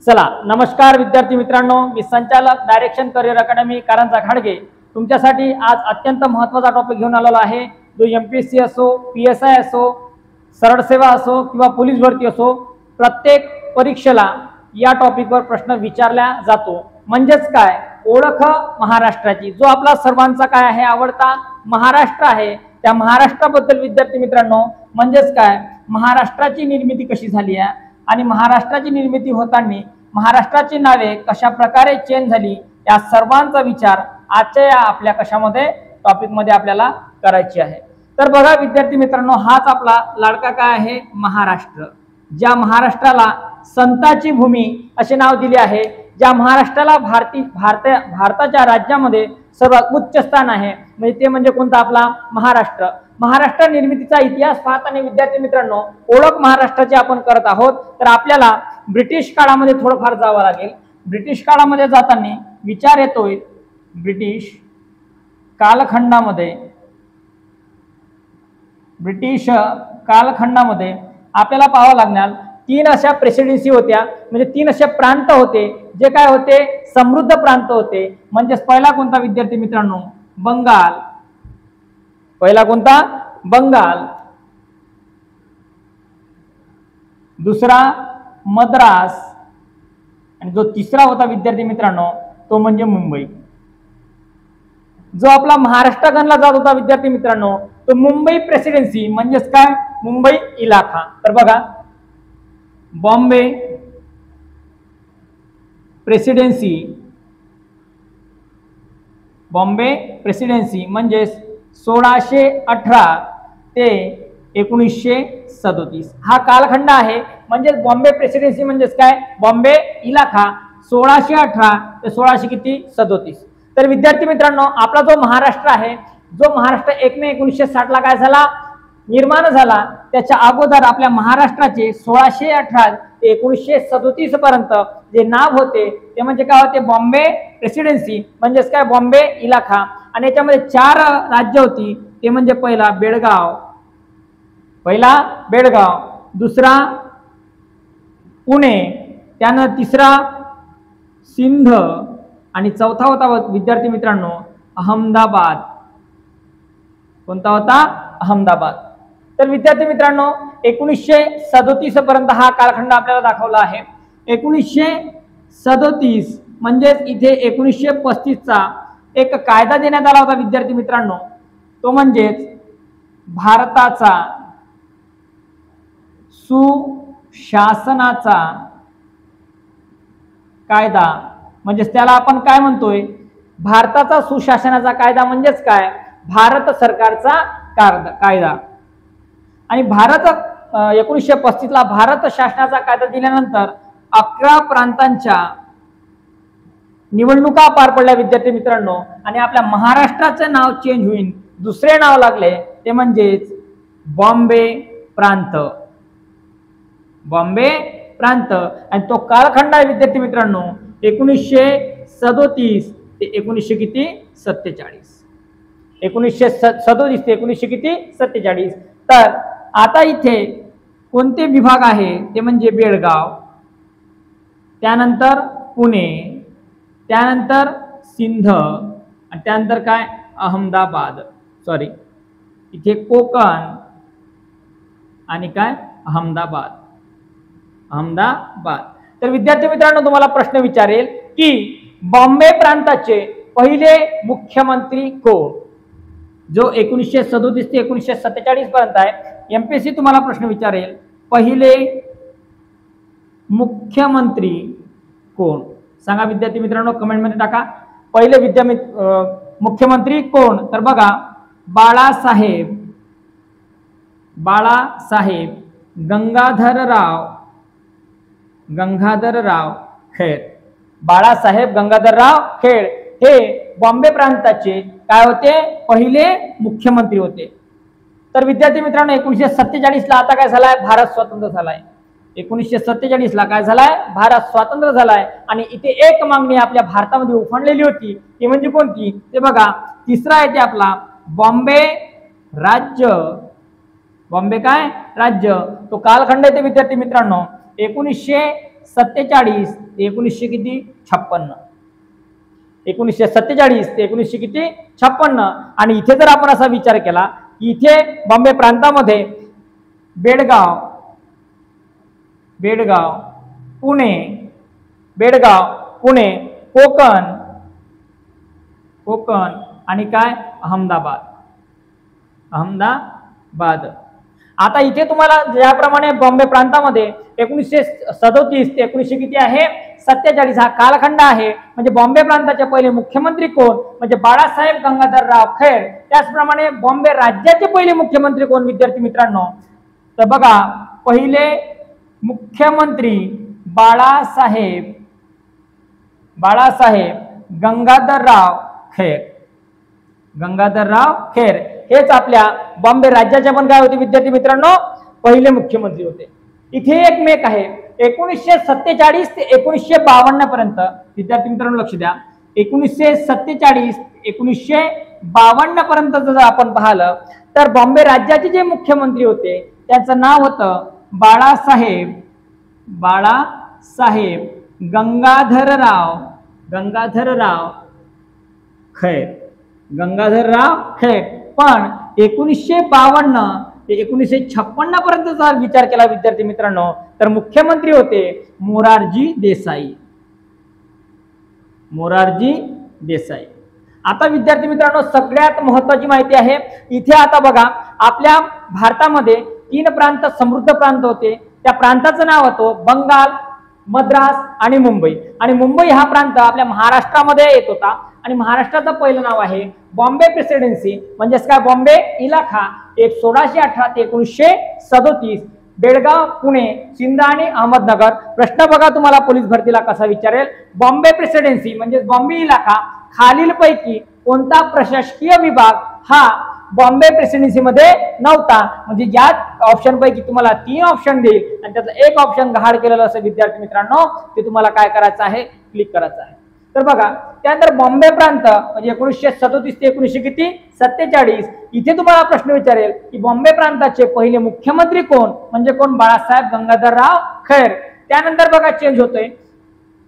चला नमस्कार विद्यार्थी मित्रांनो, मी संचालक डायरेक्शन करिअर अकॅडमी कारंजा घाडगे तुमच्यासाठी आज अत्यंत महत्त्वाचा टॉपिक घेऊन आलेलो आहे। जो एमपीएससी असो, पीएसआय असो, सरळ सेवा असो किंवा पोलीस भरती असो, प्रत्येक परीक्षेला या टॉपिकवर प्रश्न विचारला जातो। म्हणजेच काय, ओळख महाराष्ट्राची, जो आपला सर्वांचा काय आहे आवडता महाराष्ट्र आहे, त्या महाराष्ट्राबद्दल विद्यार्थी मित्रांनो म्हणजेच काय, महाराष्ट्राची निर्मिती कशी झाली आहे आणि महाराष्ट्राची निर्मिती होताना महाराष्ट्राची नावे कशा प्रकारे चेंज झाली, या सर्वांचा विचार आजच्या या आपल्या कशामध्ये टॉपिक मध्ये आपल्याला करायची आहे। तर बघा विद्यार्थी मित्रांनो, हाच आपला लाडका काय आहे महाराष्ट्र, ज्या महाराष्ट्राला संताची भूमी असे नाव दिले आहे, ज्या महाराष्ट्राला भारताच्या राज्यामध्ये सर्वात उच्च स्थान आहे, म्हणजे ते म्हणजे कोणता आपला महाराष्ट्र। महाराष्ट्र निर्मितीचा इतिहास पाहताना विद्यार्थी मित्रांनो ओळख महाराष्ट्राची आपण करत आहोत। तर आपल्याला ब्रिटिश काळामध्ये थोडंफार जावं लागेल। ब्रिटिश काळामध्ये जाताना विचार येतोय, ब्रिटिश कालखंडामध्ये आपल्याला पाहावं लागणार 3 अशा प्रेसिडेन्सी होत्या, म्हणजे 3 असे प्रांत होते जे काय होते समृद्ध प्रांत होते। म्हणजे पहिला कोणता विद्यार्थी मित्रांनो, बंगाल, पहिला कोणता बंगाल, दुसरा मद्रास आणि जो तिसरा होता विद्यार्थी मित्रांनो तो म्हणजे मुंबई। जो आपला महाराष्ट्र गणला जात होता विद्यार्थी मित्रांनो तो मुंबई प्रेसिडेन्सी, म्हणजेच काय मुंबई इलाखा। तर बघा बॉम्बे प्रेसिडेन्सी म्हणजे 1618 ते 1937 हा कालखंड आहे। म्हणजे बॉम्बे प्रेसिडेन्सी म्हणजेच काय बॉम्बे इलाखा 1618 ते 1637। तर विद्यार्थी मित्रांनो आपला जो महाराष्ट्र आहे, जो महाराष्ट्र 1 मे 1960 ला काय झाला निर्माण झाला, त्याच्या अगोदर आपल्या महाराष्ट्राचे 1618 ते 1937 पर्यंत जे नाव होते ते म्हणजे काय होते बॉम्बे प्रेसिडेन्सी, म्हणजेच काय बॉम्बे इलाखा। आणि याच्यामध्ये 4 राज्य होती, ते म्हणजे पहिला बेळगाव, दुसरा पुणे, त्यानंतर तिसरा सिंध आणि चौथा होता विद्यार्थी मित्रांनो अहमदाबाद। कोणता होता अहमदाबाद। तर विद्यार्थी मित्रांनो 1937 पर्यंत हा कालखंड आपल्याला दाखवला आहे। 1937 म्हणजेच इथे 1935 चा एक कायदा देण्यात आला होता विद्यार्थी मित्रांनो, तो म्हणजेच भारताचा सुशासनाचा कायदा, म्हणजेच त्याला आपण काय म्हणतोय भारताचा सुशासनाचा कायदा, म्हणजेच काय भारत सरकारचा कायदा। आणि 1935 ला भारत शासनाचा कायदा दिल्यानंतर 11 प्रांतांच्या निवडणुका पार पडल्या विद्यार्थी मित्रांनो, आणि आपल्या महाराष्ट्राचे नाव चेंज होईल, दुसरे नाव लागले ते म्हणजेच बॉम्बे प्रांत। आणि तो कालखंड आहे विद्यार्थी मित्रांनो 1937 ते 1947। 1937 ते 1947। तर आता इथे कोणते विभाग आहे ते म्हणजे बेळगाव, त्यानंतर पुणे, त्यानंतर सिंध आणि त्यानंतर काय अहमदाबाद, इथे कोकण आणि काय अहमदाबाद। तर विद्यार्थी मित्रांनो तुम्हाला प्रश्न विचारेल की बॉम्बे प्रांताचे पहिले मुख्यमंत्री कोण, जो 1937 ते 1947 पर्यंत आहे। एमपीएससी तुम्हाला प्रश्न विचारेल पहिले मुख्यमंत्री कोण, सांगा विद्यार्थी मित्रांनो कमेंट मध्ये टाका पहिले मुख्यमंत्री कोण। तर बघा बाळासाहेब गंगाधरराव खेड। बाळासाहेब गंगाधरराव खेड हे बॉम्बे प्रांताचे काय होते पहिले मुख्यमंत्री होते। तर विद्यार्थी मित्रांनो 1947 ला आता काय झालाय भारत स्वतंत्र झालाय। 1947 ला काय झालाय भारत स्वतंत्र झालाय। आणि इथे एक मागणी आपल्या भारतामध्ये उफाणलेली होती, ती म्हणजे कोणती ते बघा तिसरा आहे ते आपला बॉम्बे राज्य। बॉम्बे काय राज्य, तो कालखंड येते विद्यार्थी मित्रांनो 19 1947 ते 1900 किती 56, 1947 ते 1900 किती 56. आणि इथे जर आपण असा विचार केला की इथे बॉम्बे प्रांतामध्ये बेळगाव, पुणे, पुणे, कोकण आणि काय अहमदाबाद. आता इथे तुम्हाला ज्याप्रमाणे बॉम्बे प्रांतामध्ये 1937 ते 1900 किती आहे 47 हा कालखंड आहे. म्हणजे बॉम्बे प्रांताचे पहिले मुख्यमंत्री कोण म्हणजे बाळासाहेब गंगाधरराव खैर. त्याचप्रमाणे बॉम्बे राज्याचे पहिले मुख्यमंत्री कोण विद्यार्थी मित्रांनो, तर बघा पहिले मुख्यमंत्री बाळासाहेब गंगाधरराव खैर. हेच आपल्या बॉम्बे राज्याचे पण काय होते विद्यार्थी मित्रांनो पहिले मुख्यमंत्री होते. इथे एक मेक आहे 1947 ते 1952 पर्यंत. विद्यार्थी मित्रांनो लक्ष द्या, 1947 1952 पर्यंत जर आपण पाहिलं तर बॉम्बे राज्याचे जे मुख्यमंत्री होते त्यांचं नाव होतं बाळासाहेब गंगाधरराव खैर. पण 1952 ते 1956 पर्यंत जर विचार केला विद्यार्थी मित्रांनो तर मुख्यमंत्री होते मोरारजी देसाई. आता विद्यार्थी मित्रांनो सगळ्यात महत्त्वाची माहिती आहे इथे. आता बघा आपल्या भारतामध्ये 3 प्रांत समृद्ध प्रांत होते. त्या प्रांताचं नाव होतं बंगाल, मद्रास आणि मुंबई. आणि मुंबई हा प्रांत आपल्या महाराष्ट्रामध्ये येत होता. आणि महाराष्ट्राचं पहिलं नाव आहे बॉम्बे प्रेसिडेन्सी म्हणजेच काय बॉम्बे इलाखा. 1618 ते 1937 बेळगाव, पुणे, सिंधा आणि अहमदनगर. प्रश्न बघा तुम्हाला पोलीस भरतीला कसा विचारेल, बॉम्बे प्रेसिडेन्सी म्हणजे बॉम्बे इलाका खालीलपैकी कोणता प्रशासकीय विभाग हा बॉम्बे प्रेसिडेन्सी मध्ये नव्हता. म्हणजे या ऑप्शन पैकी तुम्हाला 3 ऑप्शन देईल आणि त्याचं एक ऑप्शन गहाड केलेलं असेल विद्यार्थी मित्रांनो ते तुम्हाला काय करायचं आहे क्लिक करायचं आहे. तर बघा त्यानंतर बॉम्बे प्रांत म्हणजे 1937 ते 1900 किती 47. इथे तुम्हाला प्रश्न विचारेल की बॉम्बे प्रांताचे पहिले मुख्यमंत्री कोण म्हणजे कोण बाळासाहेब गंगाधरराव खैर. त्यानंतर बघा चेंज होतोय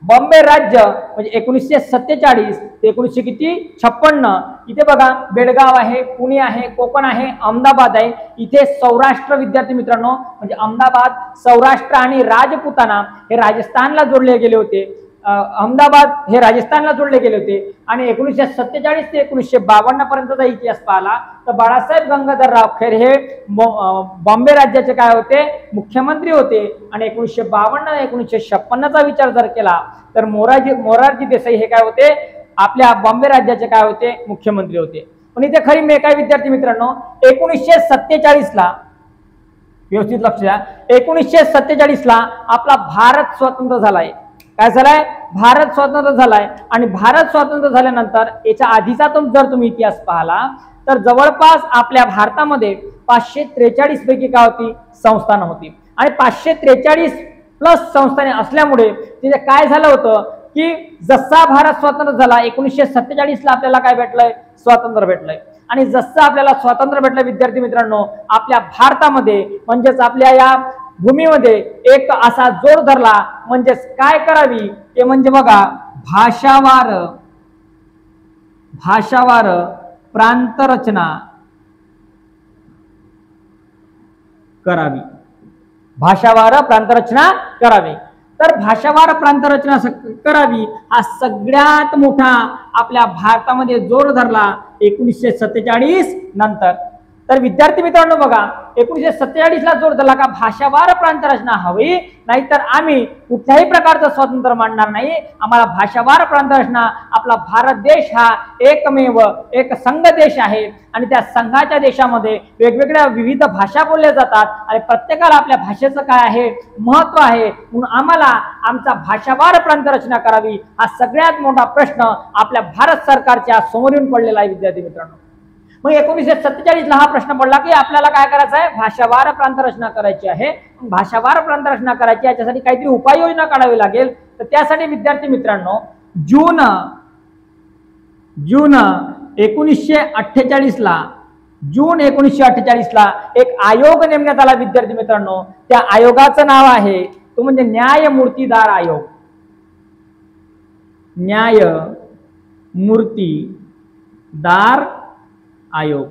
बॉम्बे राज्य म्हणजे 1947 ते 1900 किती 56. इथे बघा बेळगाव आहे, पुणे आहे, कोकण आहे, अहमदाबाद आहे. इथे सौराष्ट्र विद्यार्थी मित्रांनो म्हणजे अहमदाबाद, सौराष्ट्र आणि राजपुताना हे राजस्थानला जोडले गेले होते. अहमदाबाद हे राजस्थानला जोडले गेले होते. आणि 1947 ते 1952 पर्यंतचा इतिहास पाहिला तर बाळासाहेब गंगाधरराव खैर हे बॉम्बे राज्याचे काय होते मुख्यमंत्री होते. आणि 1952 1956चा विचार जर केला तर मोरारजी देसाई हे काय होते आपल्या बॉम्बे राज्याचे काय होते मुख्यमंत्री होते. पण इथे खरी मे काय विद्यार्थी मित्रांनो 1947 ला व्यवस्थित लक्ष द्या 1947 ला आपला भारत स्वतंत्र झालाय. काय झालाय भारत स्वतंत्र झालाय. आणि भारत स्वतंत्र झाल्यानंतर याच्या आधीचा जर तुम्ही इतिहास पाहिला तर जवळपास आपल्या भारतामध्ये 543 पैकी काय होती संस्थानं होती. आणि 543 प्लस संस्थाने असल्यामुळे तिथे काय झालं होतं की जसा भारत स्वतंत्र झाला 1947 ला आपल्याला काय भेटलंय स्वातंत्र्य भेटलंय. आणि जसं आपल्याला स्वातंत्र्य भेटलं विद्यार्थी मित्रांनो आपल्या भारतामध्ये म्हणजेच आपल्या या भूमीमध्ये एक असा जोर धरला म्हणजेच काय करावी ते म्हणजे बघा भाषावार प्रांतरचना करावी. भाषावार प्रांतरचना करावी. तर भाषावार प्रांतरचना करावी हा सगळ्यात मोठा आपल्या भारतामध्ये जोर धरला 1947 नंतर. तर विद्यार्थी मित्रांनो बघा 1947 ला जोर धरला का भाषावार प्रांतरचना हवी नाहीतर आम्ही कुठल्याही प्रकारचं स्वातंत्र्य मानणार नाही. आम्हाला भाषावार प्रांतरचना आपला भारत देश हा एकमेव एक संघ देश आहे. आणि त्या संघाच्या देशामध्ये वेगवेगळ्या विविध भाषा बोलल्या जातात आणि प्रत्येकाला आपल्या भाषेचं काय आहे महत्त्व आहे. म्हणून आम्हाला आमचा भाषावार प्रांतरचना करावी हा सगळ्यात मोठा प्रश्न आपल्या भारत सरकारच्या समोर येऊन पडलेला आहे विद्यार्थी मित्रांनो. मग 1947 ला हा प्रश्न पडला की आपल्याला काय करायचं आहे भाषावार प्रांतरचना करायची आहे. भाषावार प्रांतरचना करायची याच्यासाठी काहीतरी उपाययोजना काढावी लागेल. तर त्यासाठी विद्यार्थी मित्रांनो जून 1948 ला एक आयोग नेमण्यात आला विद्यार्थी मित्रांनो. त्या आयोगाचं नाव आहे तो म्हणजे न्यायमूर्तीदार आयोग. न्यायमूर्तीदार आयोग.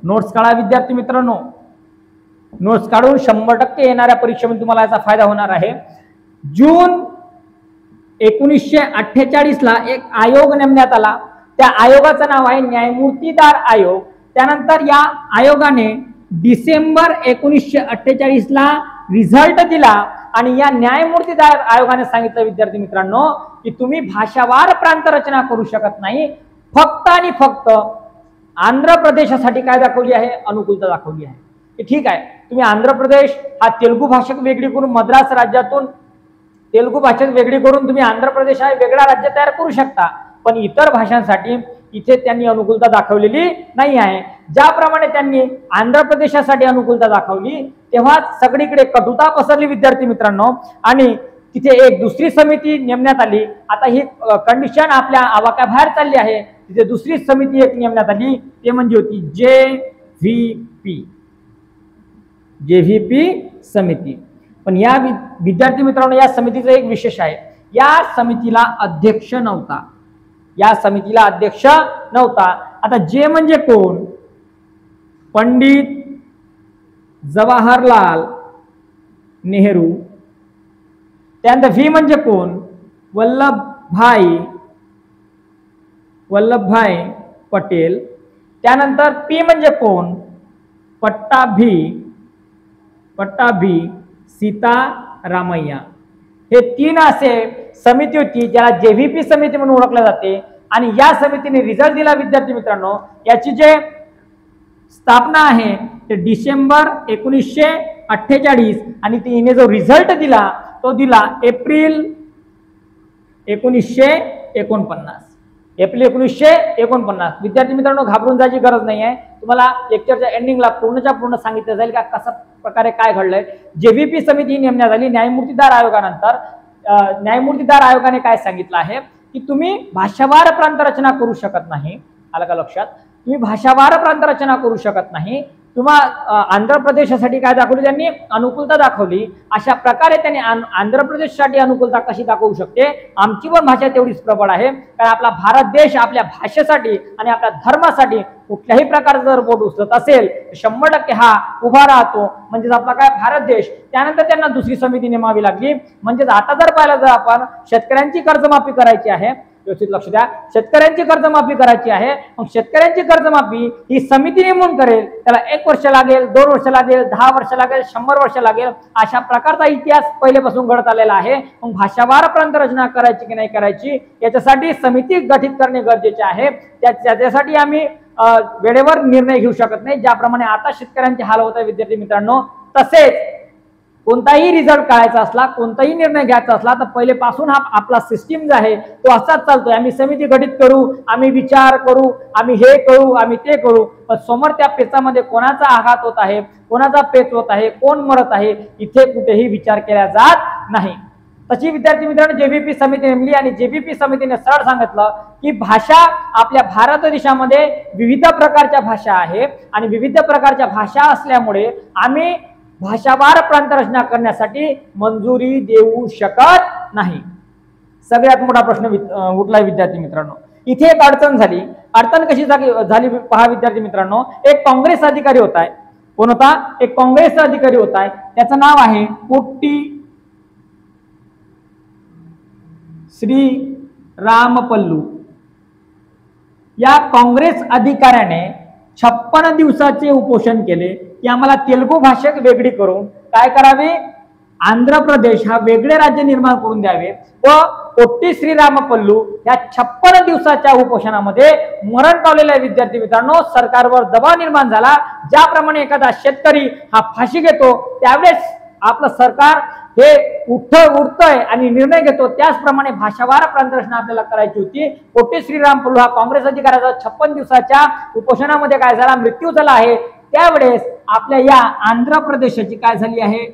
नोट्स काढा विद्यार्थी मित्रांनो, नोट्स काढून 100% येणाऱ्या परीक्षेमध्ये तुम्हाला याचा फायदा होणार आहे. जून 1948 ला एक आयोग नेमण्यात आला. त्या आयोगाचं नाव आहे न्यायमूर्तीदार आयोग. त्यानंतर या आयोगाने डिसेंबर 1948 ला रिझल्ट दिला आणि या न्यायमूर्तीदार आयोगाने सांगितलं विद्यार्थी मित्रांनो की तुम्ही भाषावार प्रांत रचना करू शकत नाही. फक्त आणि फक्त आंध्र प्रदेशासाठी काय दाखवली आहे, अनुकूलता दाखवली आहे. ठीक आहे, तुम्ही आंध्र प्रदेश हा तेलुगू भाषक वेगळी करून मद्रास राज्यातून तेलुगू भाषक वेगळी करून तुम्ही आंध्र प्रदेश हा वेगळा राज्य तयार करू शकता, पण इतर भाषांसाठी इथे त्यांनी अनुकूलता दाखवलेली नाही आहे. ज्याप्रमाणे त्यांनी आंध्र प्रदेशासाठी अनुकूलता दाखवली तेव्हा सगळीकडे कटुता पसरली विद्यार्थी मित्रांनो आणि तिथे एक दुसरी समिती नेमण्यात आली. आता ही कंडिशन आपल्या आवाक्याबाहेर चालली आहे. तिथे दुसरी समिती एक नेमण्यात आली, ते म्हणजे होती जेव्हीपी समिती. पण या विद्यार्थी मित्रांनो या समितीचं एक विशेष आहे, या समितीला अध्यक्ष नव्हता. या समितीला अध्यक्ष नव्हता. आता जे म्हणजे कोण, पंडित जवाहरलाल नेहरू. त्यानंतर व्ही म्हणजे कोण, वल्लभभाई पटेल. त्यानंतर पी म्हणजे कोण, पट्टाभी सीतारामय्या. हे 3 असे समिती होती ज्याला जेव्हीपी समिती म्हणून ओळखले जाते. आणि या समितीने रिझल्ट दिला विद्यार्थी मित्रांनो. याची जे स्थापना आहे ते डिसेंबर 1948 आणि तिने जो रिझल्ट दिला तो दिला एप्रिल 1949. एप्रिल 1949. विद्यार्थी मित्रांनो घाबरून जायची गरज नाही आहे. तुम्हाला लेक्चरच्या एंडिंगला पूर्णच्या पूर्ण सांगितलं जाईल का कशा प्रकारे काय घडलंय. जेव्हीपी समिती नेमण्यात आली न्यायमूर्तीदार आयोगानंतर. न्यायमूर्तीदार आयोगाने काय सांगितलं आहे की तुम्ही भाषावार प्रांत रचना करू शकत नाही. आलं का लक्षात, तुम्ही भाषावार प्रांत रचना करू शकत नाही. तुम्हाला आंध्र प्रदेशासाठी काय दाखवली, त्यांनी अनुकूलता दाखवली. अशा प्रकारे त्यांनी आंध्र प्रदेशसाठी अनुकूलता कशी दाखवू शकते, आमची पण भाषा तेवढीच प्रबळ आहे. कारण आपला भारत देश आपल्या भाषेसाठी आणि आपल्या धर्मासाठी कुठल्याही प्रकारचा जर बोट उचलत असेल 100% हा उभा राहतो. म्हणजेच आपला काय भारत देश. त्यानंतर त्यांना दुसरी समिती नेमावी लागली. म्हणजेच आता जर पाहिलं तर आपण शेतकऱ्यांची कर्जमाफी करायची आहे. व्यवस्थित लक्ष द्या, शेतकऱ्यांची कर्जमाफी करायची आहे. मग शेतकऱ्यांची कर्जमाफी ही समिती नेमून करेल. त्याला 1 वर्ष लागेल, 2 वर्ष लागेल, 10 वर्ष लागेल, 100 वर्ष लागेल. अशा प्रकारचा इतिहास पहिलेपासून घडत आलेला आहे. मग भाषावार प्रांत रचना करायची की नाही करायची याच्यासाठी समिती गठीत करणे गरजेचे आहे. त्यासाठी आम्ही वेळेवर निर्णय घेऊ शकत नाही. ज्याप्रमाणे आता शेतकऱ्यांचे हाल होत आहे विद्यार्थी मित्रांनो, तसेच कोणताही रिझल्ट काढायचा असला, कोणताही निर्णय घ्यायचा असला तर पहिलेपासून हा आपला सिस्टीम जो आहे तो असाच चालतोय. आम्ही समिती गठीत करू, आम्ही विचार करू, आम्ही हे करू, आम्ही ते करू, पण समोर त्या पेचामध्ये कोणाचा आघात होत आहे, कोणाचा पेच होत आहे, कोण मरत आहे, इथे कुठेही विचार केला जात नाही. तशी विद्यार्थी मित्रांनो जेव्हीपी समिती नेमली आणि जेव्हीपी समितीने सरळ सांगितलं की भाषा आपल्या भारत देशामध्ये विविध प्रकारच्या भाषा आहे आणि विविध प्रकारच्या भाषा असल्यामुळे आम्ही भाषावार प्रांत रचना करण्यासाठी मंजुरी देऊ शकत नाही. सगळ्यात मोठा प्रश्न उठलाय विद्यार्थी मित्रांनो. इथे एक अडचण झाली. अडचण कशी झाली पहा विद्यार्थी मित्रांनो. एक काँग्रेस अधिकारी होता है. कोण होता, एक काँग्रेस अधिकारी होता है. त्याचं नाव आहे पोट्टी श्रीरामपल्लू. या काँग्रेस अधिकाऱ्याने 56 दिवसाचे उपोषण केले की आम्हाला तेलुगू भाषक वेगळी करून काय करावे, आंध्र प्रदेश हा वेगळे राज्य निर्माण करून द्यावे. व पोट्टी श्रीरामपल्लू या 56 दिवसाच्या उपोषणामध्ये मरण पावलेल्या विद्यार्थी मित्रांनो सरकारवर दबाव निर्माण झाला. ज्याप्रमाणे एखादा शेतकरी हा फाशी घेतो त्यावेळेस आपलं सरकार हे उठतंय आणि निर्णय घेतो, त्याचप्रमाणे भाषावार प्रांत रचना आपल्याला करायची होती. पोट्टी श्रीरामपल्लू हा काँग्रेस अधिकाऱ्याचा 56 दिवसाच्या उपोषणामध्ये काय झाला, मृत्यू झाला आहे. त्यावेळेस आपल्या या आंध्र प्रदेशाची काय झाली आहे,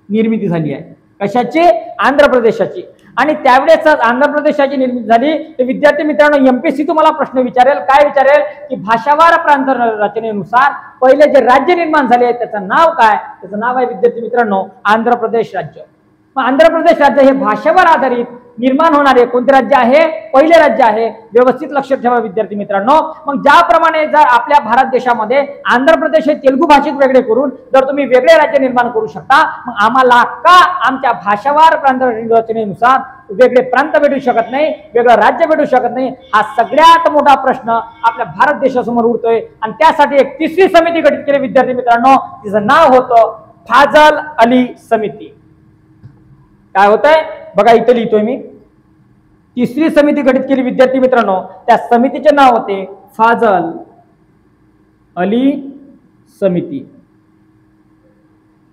निर्मिती झाली आहे. कशाची? आंध्र प्रदेशाची. आणि त्यावेळेस आंध्र प्रदेशाची निर्मिती झाली. तर विद्यार्थी मित्रांनो, एमपीएससी तुम्हाला प्रश्न विचारेल, काय विचारेल की भाषावार प्रांत रचनेनुसार पहिले जे राज्य निर्माण झाले त्याचं नाव काय? त्याचं नाव आहे विद्यार्थी मित्रांनो आंध्र प्रदेश राज्य. मग आंध्र प्रदेश राज्य हे भाषेवर आधारित निर्माण होणारे कोणते राज्य आहे? पहिले राज्य आहे. व्यवस्थित लक्षात ठेवा विद्यार्थी मित्रांनो. मग ज्याप्रमाणे जर आपल्या भारत देशामध्ये आंध्र प्रदेश हे तेलुगू भाषिक वेगळे करून जर तुम्ही वेगळे राज्य निर्माण करू शकता, मग आम्हाला का आमच्या भाषावार प्रांत रचनेनुसार वेगळे प्रांत भेटू शकत नाही, वेगळं राज्य भेटू शकत नाही? हा सगळ्यात मोठा प्रश्न आपल्या भारत देशासमोर उरतोय. आणि त्यासाठी एक तिसरी समिती गठीत केली विद्यार्थी मित्रांनो. तिचं नाव होतं फाजल अली समिती. काय होतंय बघा, इथे लिहितोय मी. तिसरी समिती गठीत केली विद्यार्थी मित्रांनो. त्या समितीचे नाव होते फाजल अली समिती.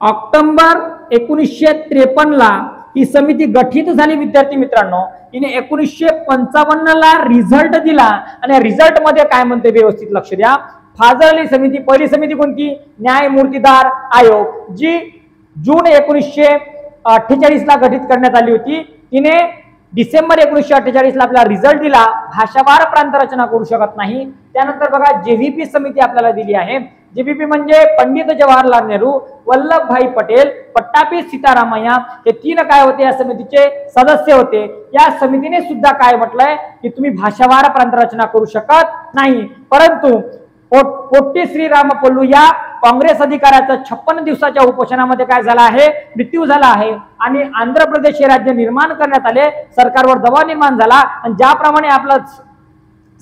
ऑक्टोबर 1953 ला ही समिती गठीत झाली विद्यार्थी मित्रांनो. तिने 1955 ला रिझल्ट दिला. आणि रिझल्ट मध्ये काय म्हणते व्यवस्थित लक्ष द्या. फाजल अली समिती, पहिली समिती कोणती? न्यायमूर्तीदार आयोग, जी जून 1948 ला गठीत करण्यात आली होती. तिने डिसेंबर 1948 ला आपला रिझल्ट दिला. भाषावार प्रांत रचना करू शकत नाही. त्यानंतर बघा जेव्हीपी समिती आपल्याला दिली आहे. जेव्हीपी म्हणजे पंडित जवाहरलाल नेहरू, वल्लभभाई पटेल, पट्टाभी सीतारामय्या हे तीन काय होते? या समितीचे सदस्य होते. या समितीने सुद्धा काय म्हटलंय की तुम्ही भाषावार प्रांत रचना करू शकत नाही. परंतु पोट्टी श्रीरामपल्लू या काँग्रेस अधिकाऱ्याचा 56 दिवसाच्या उपोषणामध्ये काय झाला आहे? मृत्यू झाला आहे. आणि आंध्र प्रदेश हे राज्य निर्माण करण्यात आले. सरकारवर दबाव निर्माण झाला. आणि ज्याप्रमाणे आपलं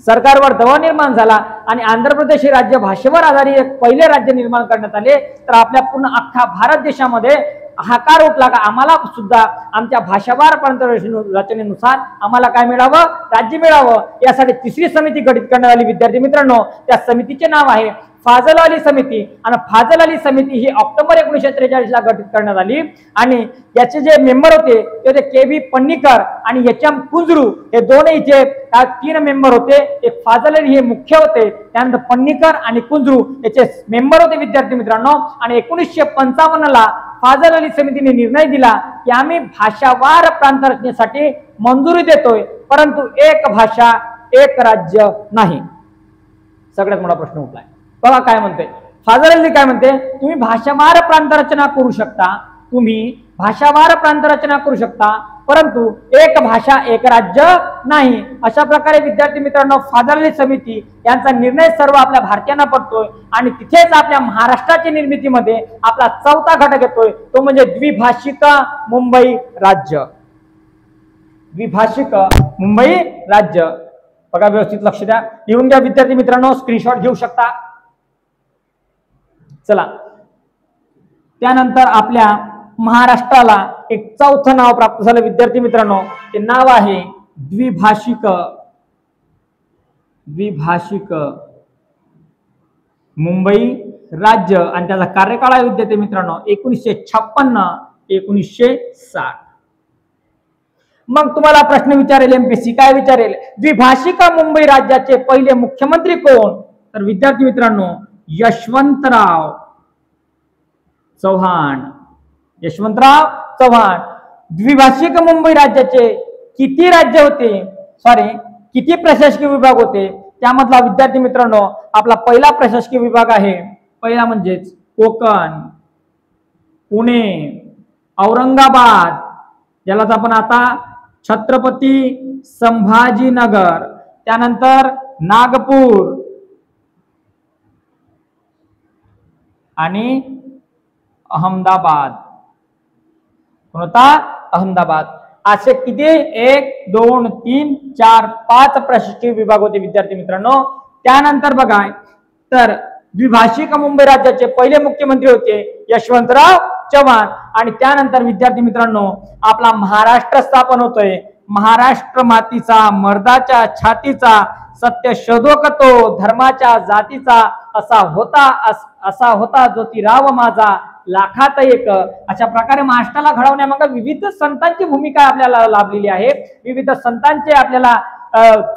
सरकारवर दबाव निर्माण झाला आणि आंध्र प्रदेश हे राज्य भाषेवर आधारित एक पहिले राज्य निर्माण करण्यात आले, तर आपल्या पूर्ण अख्खा भारत देशामध्ये हाकार उठला का आम्हाला सुद्धा आमच्या भाषावार प्रांत रचनेनुसार आम्हाला काय मिळावं? राज्य मिळावं. यासाठी तिसरी समिती गठीत करण्यात आली विद्यार्थी मित्रांनो. त्या समितीचे नाव आहे फाजल अली समिती. आणि फाजल अली समिती ही ऑक्टोबर 1943 ला गठीत करण्यात आली. आणि याचे जे मेंबर होते ते होते के.व्ही. पन्नीकर आणि एच.एम. कुंजरू. हे दोन इथे तीन मेंबर होते. एक फाजल अली हे मुख्य होते, त्यानंतर पन्नीकर आणि कुंजरू याचे मेंबर होते विद्यार्थी मित्रांनो. आणि 1955 ला फाजल अली समितीने निर्णय दिला की आम्ही भाषावार प्रांत रचनेसाठी मंजुरी देतोय, परंतु एक भाषा एक राज्य नाही. सगळ्यात मोठा प्रश्न उठलाय. बघा काय म्हणते फाजल अली, काय म्हणते? तुम्ही भाषावार प्रांत रचना करू शकता, तुम्ही भाषावार प्रांत रचना करू शकता, परंतु एक भाषा एक राज्य नाही. अशा प्रकारे विद्यार्थी मित्रांनो फाजल अली समिती यांचा निर्णय सर्व आपल्या भारतीयांना पडतोय. आणि तिथेच आपल्या महाराष्ट्राच्या निर्मितीमध्ये आपला चौथा घटक येतोय, तो म्हणजे द्विभाषिक मुंबई राज्य. द्विभाषिक मुंबई राज्य. बघा व्यवस्थित लक्ष द्या, लिहून घ्या विद्यार्थी मित्रांनो, स्क्रीनशॉट घेऊ शकता. चला, त्यानंतर आपल्या महाराष्ट्राला एक चौथं नाव प्राप्त झालं विद्यार्थी मित्रांनो. ते नाव आहे द्विभाषिक मुंबई राज्य. आणि त्याचा कार्यकाळ आहे विद्यार्थी मित्रांनो 1956-1960. मग तुम्हाला प्रश्न विचारेल एमपीएससी, काय विचारेल? द्विभाषिक मुंबई राज्याचे पहिले मुख्यमंत्री कोण? तर विद्यार्थी मित्रांनो यशवंतराव चव्हाण. यशवंतराव चव्हाण. द्विभाषिक मुंबई राज्याचे किती राज्य होते, किती प्रशासकीय विभाग होते? त्यामधला विद्यार्थी मित्रांनो आपला पहिला प्रशासकीय विभाग आहे, पहिला म्हणजेच कोकण, पुणे, औरंगाबाद, ज्यालाच आपण आता छत्रपती संभाजीनगर, त्यानंतर नागपूर आणि अहमदाबाद. कोणता? अहमदाबाद. असे किती? 1, 2, 3, 4, 5 प्रशासकीय विभाग होते विद्यार्थी मित्रांनो. त्यानंतर बघा, तर द्विभाषिक मुंबई राज्याचे पहिले मुख्यमंत्री होते यशवंतराव चव्हाण. आणि त्यानंतर विद्यार्थी मित्रांनो आपला महाराष्ट्र स्थापन होतोय. महाराष्ट्र मातीचा, मर्दाच्या छातीचा, सत्य शोधक तो, धर्माच्या जातीचा, असा होता ज्योतिराव माझा, लाखात एक. अशा प्रकारे महाराष्ट्राला घडवण्यामागे विविध संतांची भूमिका आपल्याला लाभलेली आहे. विविध संतांचे आपल्याला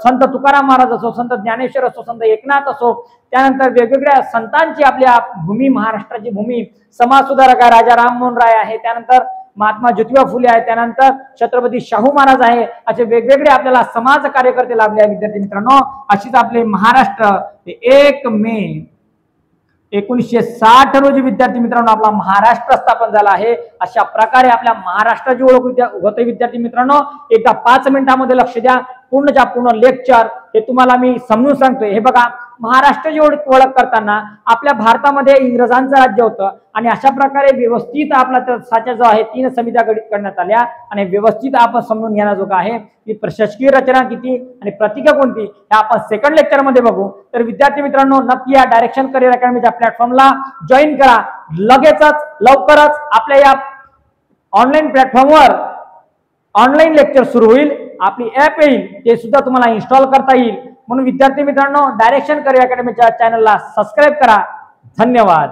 संत तुकाराम महाराज असो, संत ज्ञानेश्वर असो, संत एकनाथ असो, त्यानंतर वेगवेगळ्या संतांची आपल्या भूमी, महाराष्ट्राची भूमी, समाज सुधारक राजा राममोहन राय आहे, त्यानंतर महात्मा ज्योतिबा फुले आहे, त्यानंतर छत्रपती शाहू महाराज आहे, असे वेगवेगळे आपल्याला समाज कार्यकर्ते लाभले आहे विद्यार्थी मित्रांनो। अशीच आपले महाराष्ट्र 1 मे 1960 रोजी विद्यार्थी मित्रांनो आपला महाराष्ट्र स्थापन झाला आहे। अशा प्रकारे आपल्या महाराष्ट्राची ओळख होते विद्यार्थी मित्रांनो। एकदा 5 मिनिटांमध्ये लक्ष द्या, पूर्णच्या पूर्ण लेक्चर हे तुम्हाला मी समजून सांगतोय। हे बघा, महाराष्ट्राची ओळख करताना आपल्या भारतामध्ये इंग्रजांचं राज्य होतं आणि अशा प्रकारे व्यवस्थित आपला साचा जो आहे 3 समित्या गठीत करण्यात आल्या आणि व्यवस्थित आपण समजून घेण्याजोगं आहे की प्रशासकीय रचना किती आणि प्रतीका कोणती हे आपण सेकंड लेक्चर मध्ये बघू। तर विद्यार्थी मित्रांनो नक्की या डायरेक्शन करिअर अकॅडमीच्या प्लॅटफॉर्मला जॉईन करा। लगेचच लवकरच आपल्या या ऑनलाईन प्लॅटफॉर्मवर ऑनलाईन लेक्चर सुरू होईल, आपली ऍप येईल, ते सुद्धा तुम्हाला इन्स्टॉल करता येईल। म्हणून विद्यार्थी मित्रांनो डायरेक्शन करिअर अकॅडमीच्या चॅनलला सबस्क्राईब करा। धन्यवाद।